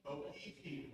Oh, E.T.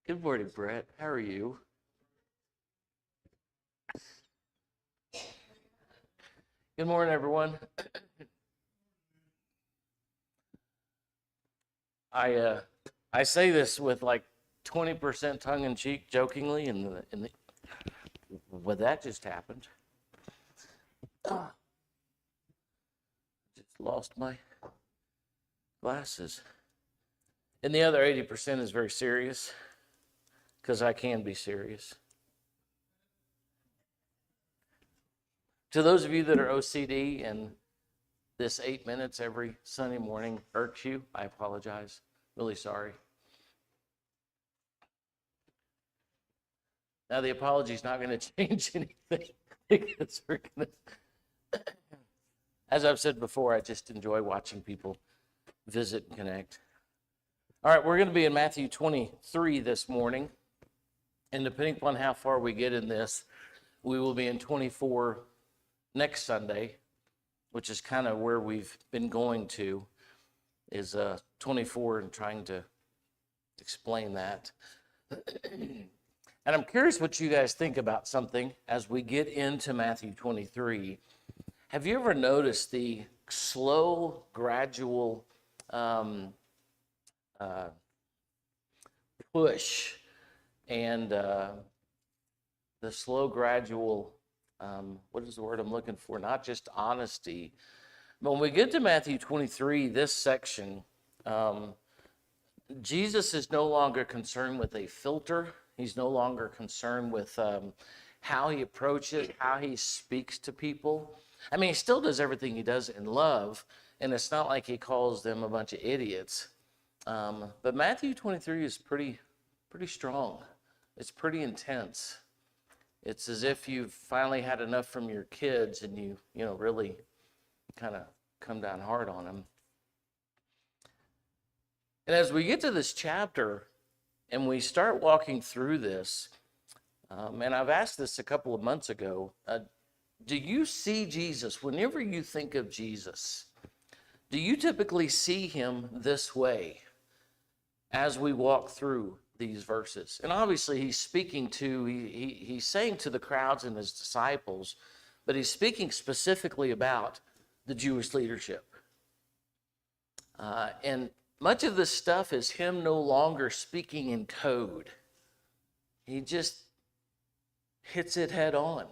Good morning, Brett. How are you? Good morning, everyone. I say this with like 20% tongue in cheek, jokingly, well, that just happened. Just lost my glasses. And the other 80% is very serious, because I can be serious. To those of you that are OCD and this 8 minutes every Sunday morning irks you, I apologize. Really sorry. Now, the apology is not going to change anything, because we're going to, as I've said before, I just enjoy watching people visit and connect. All right, we're going to be in Matthew 23 this morning. And depending upon how far we get in this, we will be in 24 next Sunday, which is kind of where we've been going to, is 24 and trying to explain that. And I'm curious what you guys think about something as we get into Matthew 23. Have you ever noticed the slow, gradual push and the slow, gradual, what is the word I'm looking for? Not just honesty, When we get to Matthew 23, this section, Jesus is no longer concerned with a filter. He's no longer concerned with how he approaches, how he speaks to people. I mean, he still does everything he does in love, and it's not like he calls them a bunch of idiots. But Matthew 23 is pretty strong. It's pretty intense. It's as if you've finally had enough from your kids and you really kind of come down hard on them. And as we get to this chapter and we start walking through this, and I've asked this a couple of months ago, do you see Jesus, whenever you think of Jesus, do you typically see him this way as we walk through these verses? And obviously he's speaking to, he's saying to the crowds and his disciples, but he's speaking specifically about the Jewish leadership. And much of this stuff is him no longer speaking in code. He just hits it head on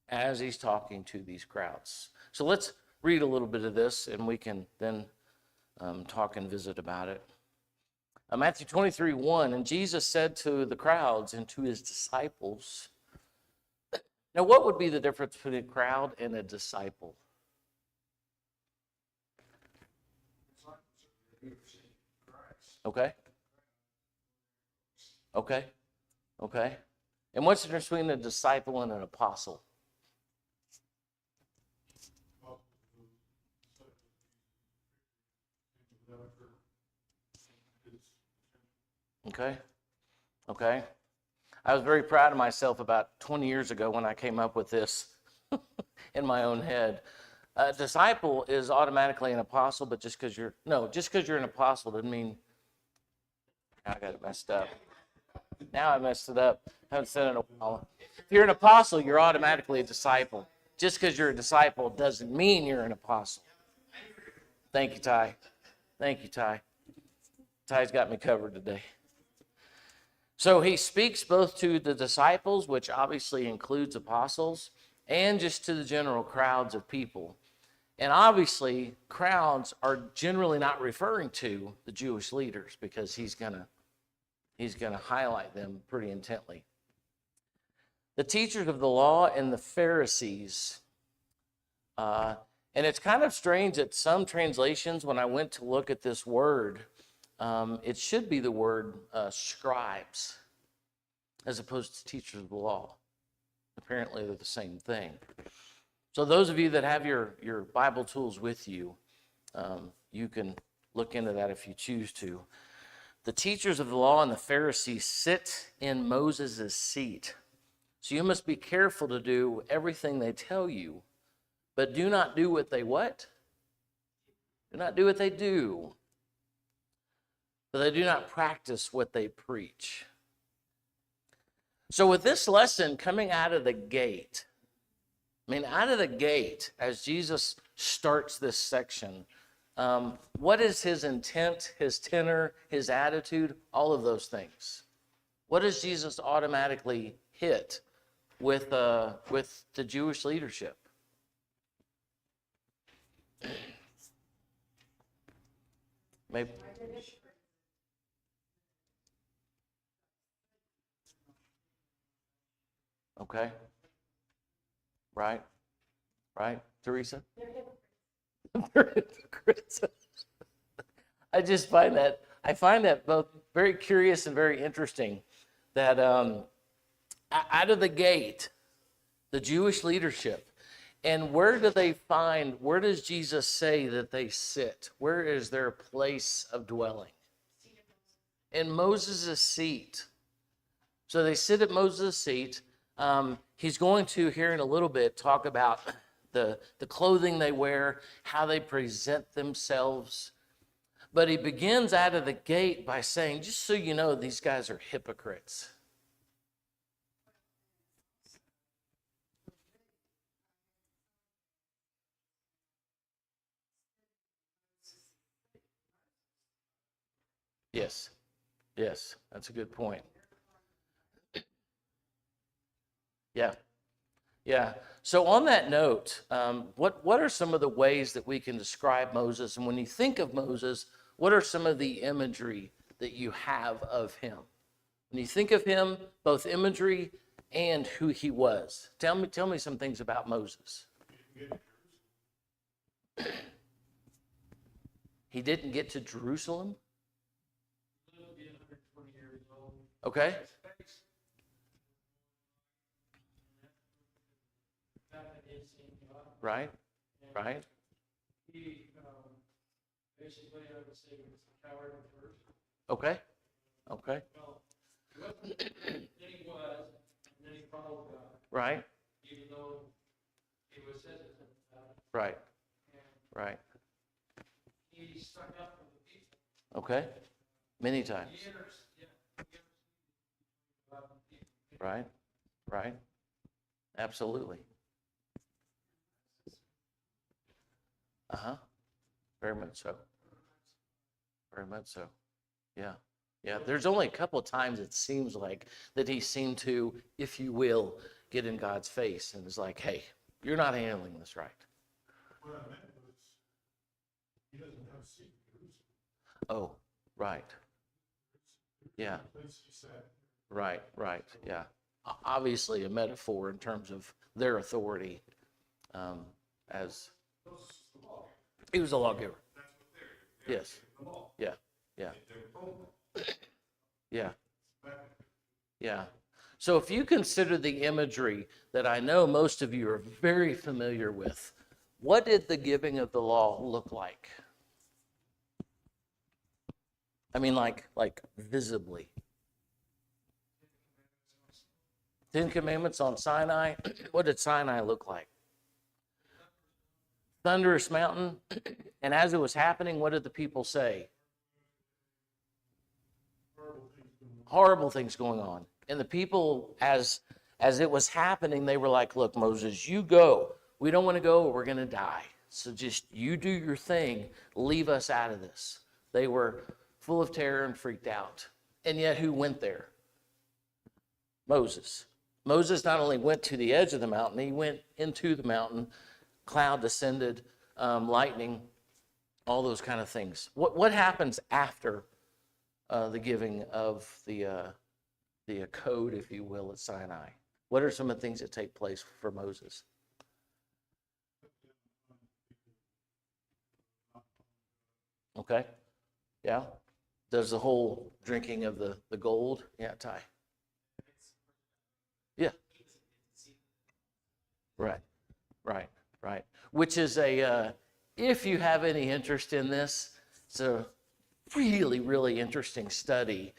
as he's talking to these crowds. So let's read a little bit of this and we can then talk and visit about it. Matthew 23:1, and Jesus said to the crowds and to his disciples. Now, what would be the difference between a crowd and a disciple? Okay. And what's the difference between a disciple and an apostle? Okay. I was very proud of myself about 20 years ago when I came up with this in my own head. A disciple is automatically an apostle, but just because you're an apostle doesn't mean. I got it messed up. Now I messed it up. I haven't said it in a while. If you're an apostle, you're automatically a disciple. Just because you're a disciple doesn't mean you're an apostle. Thank you, Ty. Ty's got me covered today. So he speaks both to the disciples, which obviously includes apostles, and just to the general crowds of people. And obviously, crowds are generally not referring to the Jewish leaders because he's gonna highlight them pretty intently. The teachers of the law and the Pharisees. And it's kind of strange that some translations, when I went to look at this word, it should be the word scribes as opposed to teachers of the law. Apparently, they're the same thing. So those of you that have your Bible tools with you, you can look into that if you choose to. The teachers of the law and the Pharisees sit in Moses' seat. So you must be careful to do everything they tell you, but do not do what they what? Do not do what they do. But they do not practice what they preach. So with this lesson coming out of the gate, as Jesus starts this section, what is his intent, his tenor, his attitude, all of those things? What does Jesus automatically hit with the Jewish leadership? Maybe. Okay. Right. Teresa? I just find that both very curious and very interesting that out of the gate, the Jewish leadership, and where does Jesus say that they sit? Where is their place of dwelling? In Moses' seat. So they sit at Moses' seat. He's going to, here in a little bit, talk about the clothing they wear, how they present themselves. But he begins out of the gate by saying, just so you know, these guys are hypocrites. Yes, that's a good point. Yeah, Yeah. So on that note, what are some of the ways that we can describe Moses? And when you think of Moses, what are some of the imagery that you have of him? When you think of him, both imagery and who he was. Tell me some things about Moses. He didn't get to Jerusalem. Okay. Right. Right. He basically, I would say, was a coward at first. Okay. Okay. Well, he wasn't, then he was, and then he followed God, Right. even though he was hesitant about it. Right. And Right. he stuck up for the people. Okay. Many times. He interceded about the people. Right. Right. Absolutely. Uh-huh. Very much so. Very much so. Yeah. Yeah. There's only a couple of times it seems like that he seemed to, if you will, get in God's face and is like, hey, you're not handling this right. What I meant was, he doesn't have a seat in Jerusalem. Oh, right. Yeah. The place he sat. Right. Right. Yeah. Obviously a metaphor in terms of their authority as he was a lawgiver. That's what they're Yes. the law. Yeah. Yeah. They're told Yeah. that. Yeah. So if you consider the imagery that I know most of you are very familiar with, what did the giving of the law look like? I mean, like visibly. 10 Commandments on Sinai. What did Sinai look like? Thunderous mountain. And as it was happening, what did the people say? Horrible things going on. And the people, as it was happening, they were like, look, Moses, you go. We don't want to go or we're going to die. So just you do your thing. Leave us out of this. They were full of terror and freaked out. And yet who went there? Moses. Moses not only went to the edge of the mountain, he went into the mountain. Cloud descended, lightning, all those kind of things. What happens after the giving of the code, if you will, at Sinai? What are some of the things that take place for Moses? Okay. Yeah. Does the whole drinking of the gold? Yeah, Ty. Yeah. Right. Right. Right. Which is if you have any interest in this, it's a really, really interesting study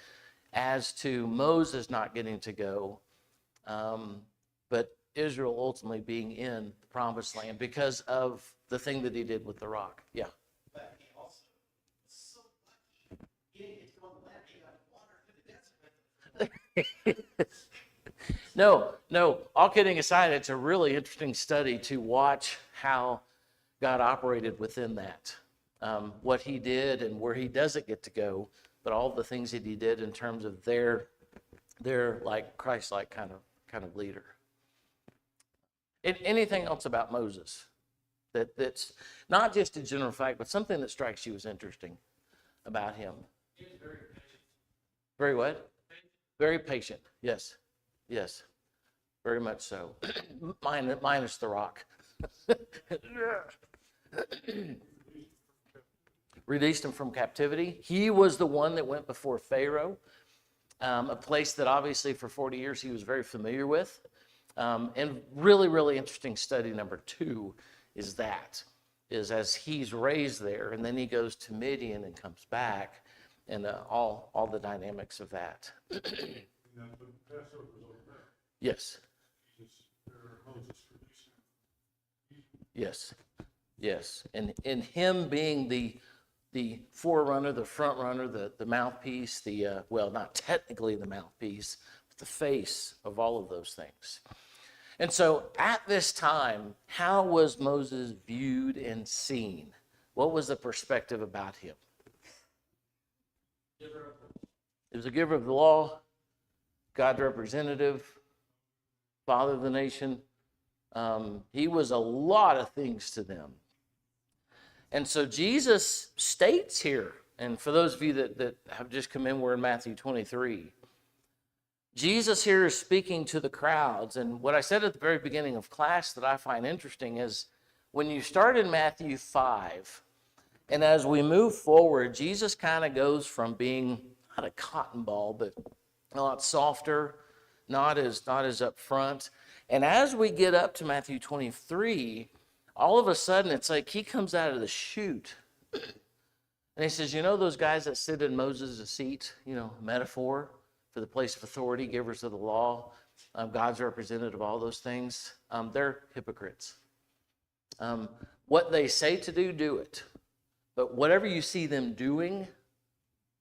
as to Moses not getting to go, but Israel ultimately being in the promised land because of the thing that he did with the rock. Yeah. But he also was so lucky. He didn't get to go on the land. He got water to the desert. No, all kidding aside, it's a really interesting study to watch how God operated within that. What he did and where he doesn't get to go, but all the things that he did in terms of their like Christ-like kind of leader. Anything else about Moses that's not just a general fact, but something that strikes you as interesting about him? He was very patient. Very what? Very patient. Yes. Yes. Very much so. Minus the rock. Released him from captivity. He was the one that went before Pharaoh, a place that obviously for 40 years he was very familiar with. And really, really interesting study number 2 is as he's raised there, and then he goes to Midian and comes back, and all the dynamics of that. And then the Passover was over there. Yes. Moses released him. Yes. Yes. And in him being the forerunner, the front runner, the mouthpiece, well, not technically the mouthpiece, but the face of all of those things. And so at this time, how was Moses viewed and seen? What was the perspective about him? He was a giver of the law, God's representative, father of the nation, He was a lot of things to them. And so Jesus states here, and for those of you that have just come in, we're in Matthew 23. Jesus here is speaking to the crowds. And what I said at the very beginning of class that I find interesting is when you start in Matthew 5, and as we move forward, Jesus kind of goes from being not a cotton ball, but a lot softer, not as upfront. And as we get up to Matthew 23, all of a sudden it's like he comes out of the chute. And he says, you know those guys that sit in Moses' seat, metaphor for the place of authority, givers of the law, God's representative, all those things, they're hypocrites. What they say to do it. But whatever you see them doing,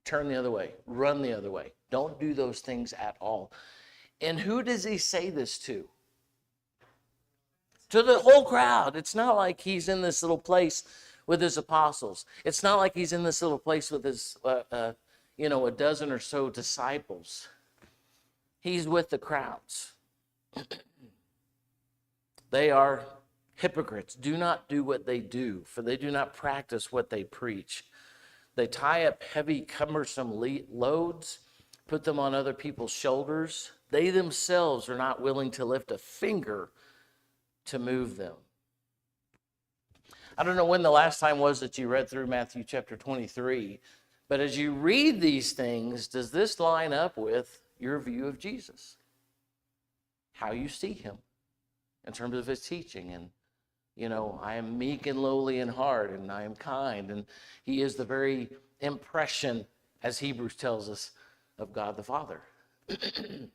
turn the other way, run the other way. Don't do those things at all. And who does he say this to? To the whole crowd. It's not like he's in this little place with his apostles. It's not like he's in this little place with his, a dozen or so disciples. He's with the crowds. They are hypocrites. Do not do what they do, for they do not practice what they preach. They tie up heavy, cumbersome loads, put them on other people's shoulders. They themselves are not willing to lift a finger to move them. I don't know when the last time was that you read through Matthew chapter 23, but as you read these things, does this line up with your view of Jesus? How you see him in terms of his teaching? And I am meek and lowly in heart, and I am kind. And he is the very impression, as Hebrews tells us, of God the Father. And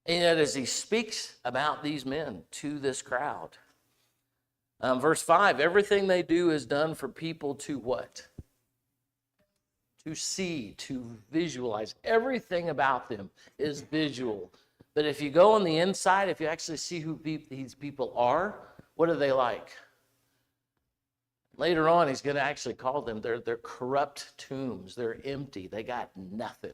yet, as he speaks about these men to this crowd, verse 5, everything they do is done for people to what? To see, to visualize. Everything about them is visual. But if you go on the inside, if you actually see who these people are, what are they like? Later on, he's going to actually call them, they're corrupt tombs. They're empty. They got nothing.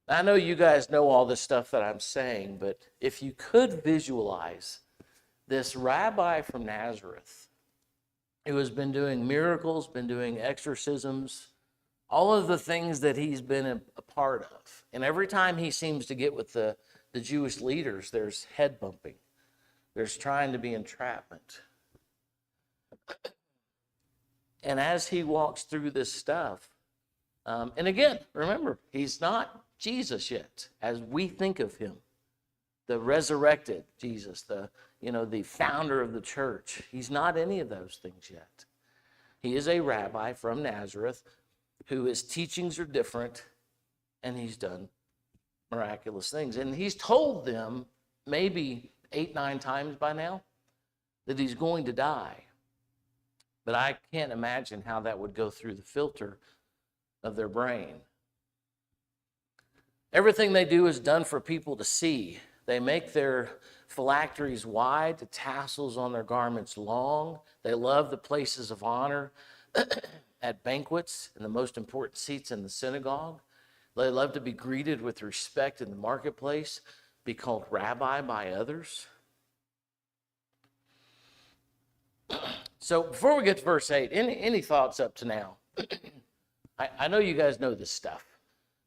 I know you guys know all this stuff that I'm saying, but if you could visualize this rabbi from Nazareth who has been doing miracles, been doing exorcisms, all of the things that he's been a part of. And every time he seems to get with the Jewish leaders, there's head bumping. There's trying to be entrapment. And as he walks through this stuff, and again, remember, he's not Jesus yet, as we think of him. The resurrected Jesus, the founder of the church. He's not any of those things yet. He is a rabbi from Nazareth who his teachings are different, and he's done miraculous things. And he's told them maybe 8, 9 times by now that he's going to die. But I can't imagine how that would go through the filter of their brain. Everything they do is done for people to see. They make their phylacteries wide, the tassels on their garments long. They love the places of honor at banquets and the most important seats in the synagogue. They love to be greeted with respect in the marketplace, be called rabbi by others. So before we get to verse 8, any thoughts up to now? I know you guys know this stuff,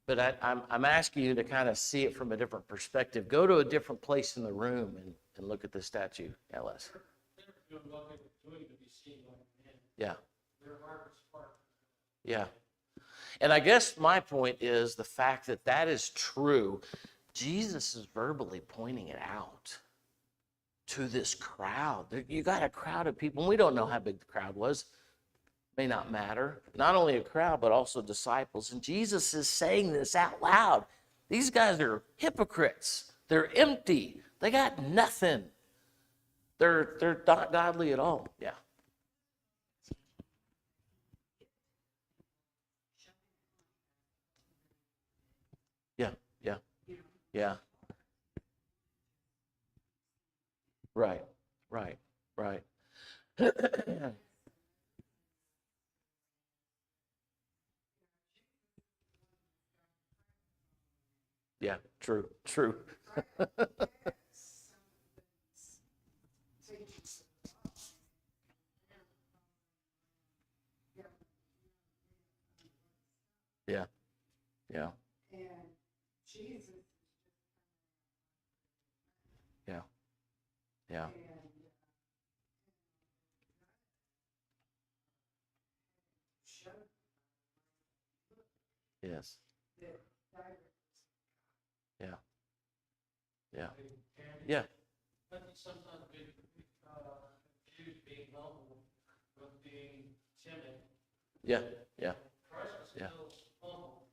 but I'm asking you to kind of see it from a different perspective. Go to a different place in the room and look at the statue. Yeah, Les. They're doing what they were doing to be seen like men. Yeah. Their heart was part. Yeah. And I guess my point is the fact that that is true. Jesus is verbally pointing it out to this crowd. You got a crowd of people, and we don't know how big the crowd was. May not matter. Not only a crowd, but also disciples. And Jesus is saying this out loud. These guys are hypocrites. They're empty. They got nothing. They're not godly at all. Yeah. Yeah, yeah, yeah. Right, right, right. Yeah, True, true. Yeah, yeah, And Jesus, yeah, yeah, and showed yes, that direct. yeah, yeah, And yeah, I think sometimes we confuse being humble with being timid. yeah, yeah, Christ was Yeah. still humble,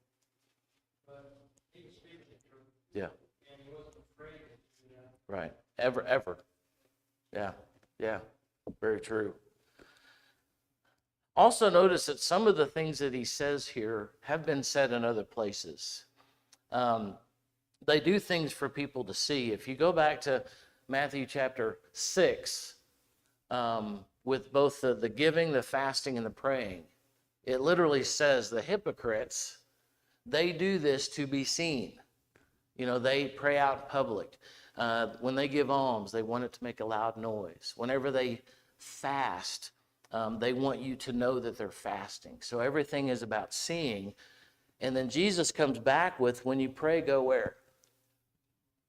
but he was speaking the truth, yeah, and he wasn't afraid to do that. right. Ever. Yeah, yeah, very true. Also, notice that some of the things that he says here have been said in other places. They do things for people to see. If you go back to Matthew chapter 6, with both the giving, the fasting, and the praying, it literally says the hypocrites, they do this to be seen. You know, they pray out in public. When they give alms, they want it to make a loud noise. Whenever they fast, they want you to know that they're fasting. So everything is about seeing. And then Jesus comes back with, when you pray, go where?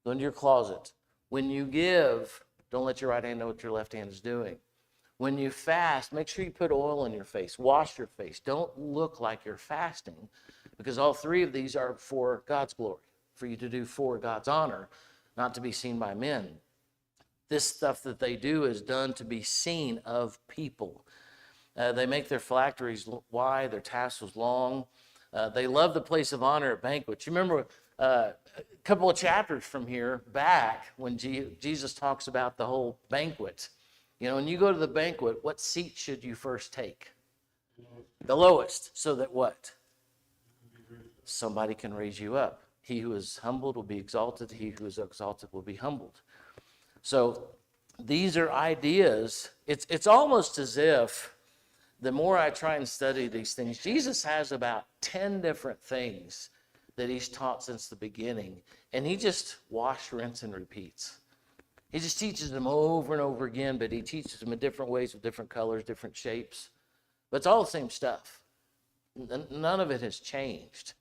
Go into your closet. When you give, don't let your right hand know what your left hand is doing. When you fast, make sure you put oil in your face. Wash your face. Don't look like you're fasting, because all three of these are for God's glory, for you to do for God's honor, not to be seen by men. This stuff that they do is done to be seen of people. They make their phylacteries wide, their tassels long. They love the place of honor at banquets. You remember a couple of chapters from here back when Jesus talks about the whole banquet. You know, when you go to the banquet, what seat should you first take? The lowest, so that what? Somebody can raise you up. He who is humbled will be exalted. He who is exalted will be humbled. So these are ideas. It's almost as if the more I try and study these things, Jesus has about 10 different things that he's taught since the beginning. And he just wash, rinse, and repeats. He just teaches them over and over again, but he teaches them in different ways with different colors, different shapes. But it's all the same stuff. None of it has changed.